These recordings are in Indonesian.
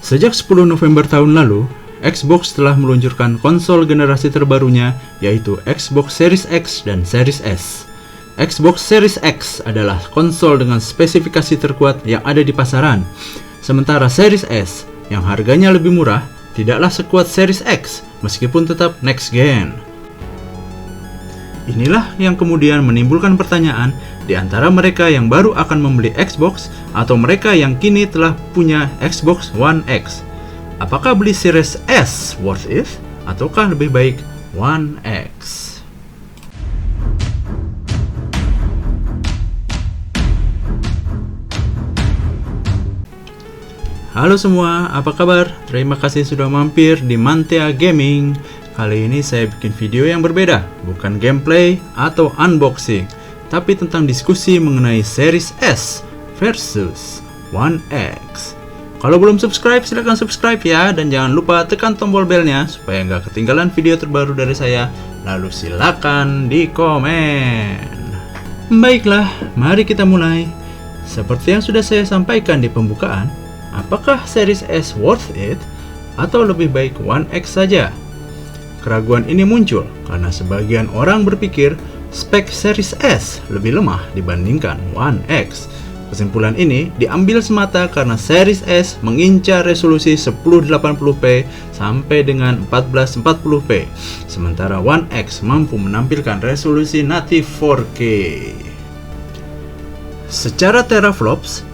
Sejak 10 November tahun lalu, Xbox telah meluncurkan konsol generasi terbarunya, yaitu Xbox Series X dan Series S. Xbox Series X adalah konsol dengan spesifikasi terkuat yang ada di pasaran, sementara Series S yang harganya lebih murah tidaklah sekuat Series X meskipun tetap next gen. Inilah yang kemudian menimbulkan pertanyaan di antara mereka yang baru akan membeli Xbox atau mereka yang kini telah punya Xbox One X. Apakah beli Series S worth it ataukah lebih baik One X? Halo semua, apa kabar? Terima kasih sudah mampir di Mantea Gaming. Kali ini saya bikin video yang berbeda, bukan gameplay atau unboxing, tapi tentang diskusi mengenai Series S versus One X. Kalau belum subscribe, silahkan subscribe ya, dan jangan lupa tekan tombol belnya supaya nggak ketinggalan video terbaru dari saya. Lalu silakan di komen. Baiklah, mari kita mulai. Seperti yang sudah saya sampaikan di pembukaan, apakah Series S worth it atau lebih baik One X saja? Keraguan ini muncul karena sebagian orang berpikir spek Series S lebih lemah dibandingkan One X. Kesimpulan ini diambil semata karena Series S mengincar resolusi 1080p sampai dengan 1440p, sementara One X mampu menampilkan resolusi native 4K. Secara teraflops,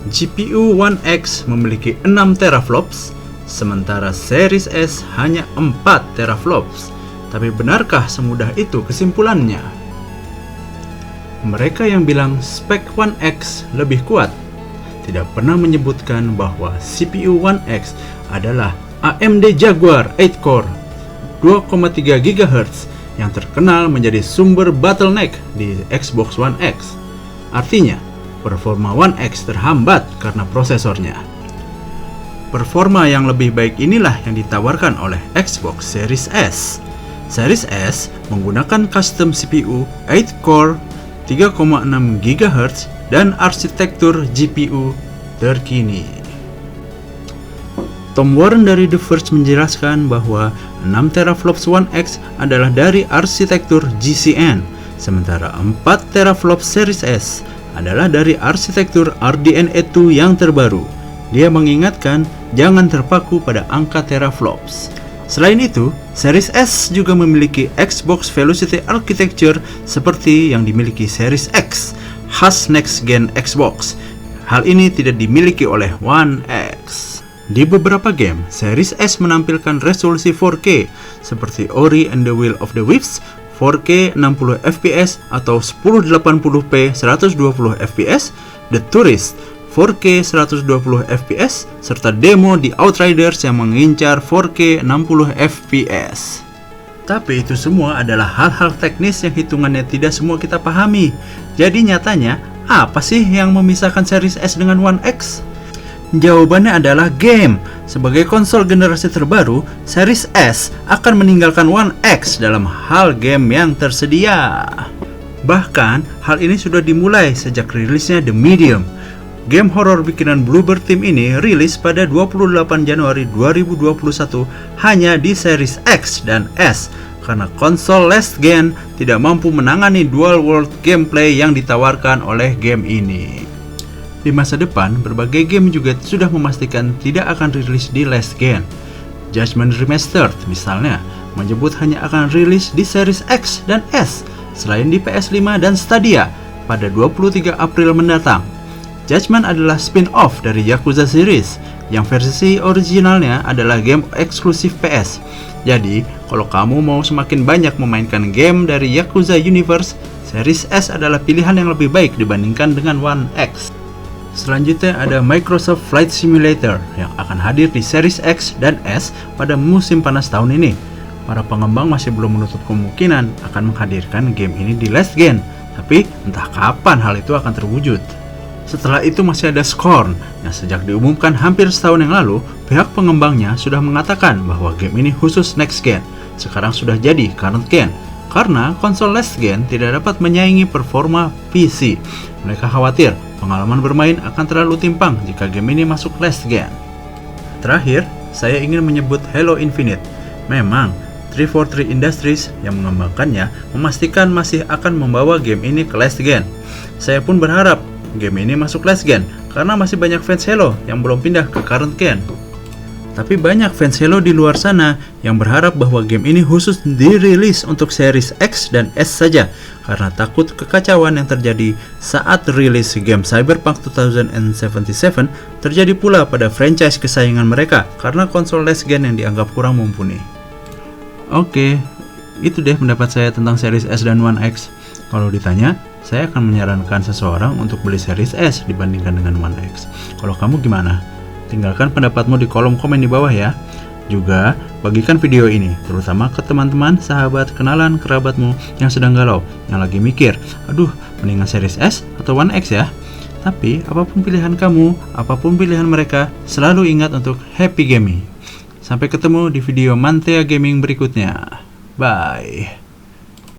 GPU One X memiliki 6 teraflops, sementara Series S hanya 4 teraflops. Tapi benarkah semudah itu kesimpulannya? Mereka yang bilang spek One X lebih kuat tidak pernah menyebutkan bahwa CPU One X adalah AMD Jaguar 8-core 2,3 GHz yang terkenal menjadi sumber bottleneck di Xbox One X. Artinya, performa One X terhambat karena prosesornya. Performa yang lebih baik inilah yang ditawarkan oleh Xbox Series S. Series S menggunakan custom CPU 8-core 3,6 GHz dan arsitektur GPU terkini. Tom Warren dari The Verge menjelaskan bahwa 6 teraflops One X adalah dari arsitektur GCN, sementara 4 teraflops Series S adalah dari arsitektur RDNA 2 yang terbaru. Dia mengingatkan jangan terpaku pada angka teraflops. Selain itu, Series S juga memiliki Xbox Velocity Architecture seperti yang dimiliki Series X, khas next-gen Xbox. Hal ini tidak dimiliki oleh One X. Di beberapa game, Series S menampilkan resolusi 4K seperti Ori and the Will of the Wisps, 4K 60 fps atau 1080p 120 fps, The Tourist 4K 120 fps, serta demo di Outriders yang mengincar 4K 60 fps. Tapi itu semua adalah hal-hal teknis yang hitungannya tidak semua kita pahami. Jadi nyatanya, apa sih yang memisahkan Series S dengan One X? Jawabannya adalah game. Sebagai konsol generasi terbaru, Series S akan meninggalkan One X dalam hal game yang tersedia. Bahkan, hal ini sudah dimulai sejak rilisnya The Medium. Game horor bikinan Bluebird Team ini rilis pada 28 Januari 2021 hanya di Series X dan S karena konsol last gen tidak mampu menangani dual world gameplay yang ditawarkan oleh game ini. Di masa depan, berbagai game juga sudah memastikan tidak akan rilis di last gen. Judgment Remastered misalnya menyebut hanya akan rilis di Series X dan S selain di PS5 dan Stadia pada 23 April mendatang. Judgment adalah spin-off dari Yakuza series yang versi originalnya adalah game eksklusif PS. Jadi, kalau kamu mau semakin banyak memainkan game dari Yakuza Universe, Series S adalah pilihan yang lebih baik dibandingkan dengan One X. Selanjutnya ada Microsoft Flight Simulator yang akan hadir di Series X dan S pada musim panas tahun ini. Para pengembang masih belum menutup kemungkinan akan menghadirkan game ini di last gen, tapi entah kapan hal itu akan terwujud. Setelah itu masih ada Scorn yang sejak diumumkan hampir setahun yang lalu, pihak pengembangnya sudah mengatakan bahwa game ini khusus next gen, sekarang sudah jadi current gen, karena konsol last gen tidak dapat menyaingi performa PC. Mereka khawatir pengalaman bermain akan terlalu timpang jika game ini masuk last gen. Terakhir, saya ingin menyebut Halo Infinite. Memang, 343 Industries yang mengembangkannya memastikan masih akan membawa game ini ke last gen. Saya pun berharap game ini masuk last gen, karena masih banyak fans Halo yang belum pindah ke current gen. Tapi banyak fans Halo di luar sana yang berharap bahwa game ini khusus dirilis untuk Series X dan S saja, karena takut kekacauan yang terjadi saat rilis game Cyberpunk 2077 terjadi pula pada franchise kesayangan mereka karena konsol last gen yang dianggap kurang mumpuni. Oke, itu deh pendapat saya tentang Series S dan One X. Kalau ditanya, saya akan menyarankan seseorang untuk beli Series S dibandingkan dengan One X. Kalau kamu gimana? Tinggalkan pendapatmu di kolom komen di bawah ya. Juga bagikan video ini terutama ke teman-teman, sahabat, kenalan, kerabatmu yang sedang galau, yang lagi mikir, aduh mendingan Series S atau One X ya. Tapi apapun pilihan kamu, apapun pilihan mereka, selalu ingat untuk happy gaming. Sampai ketemu di video Mantea Gaming berikutnya. Bye.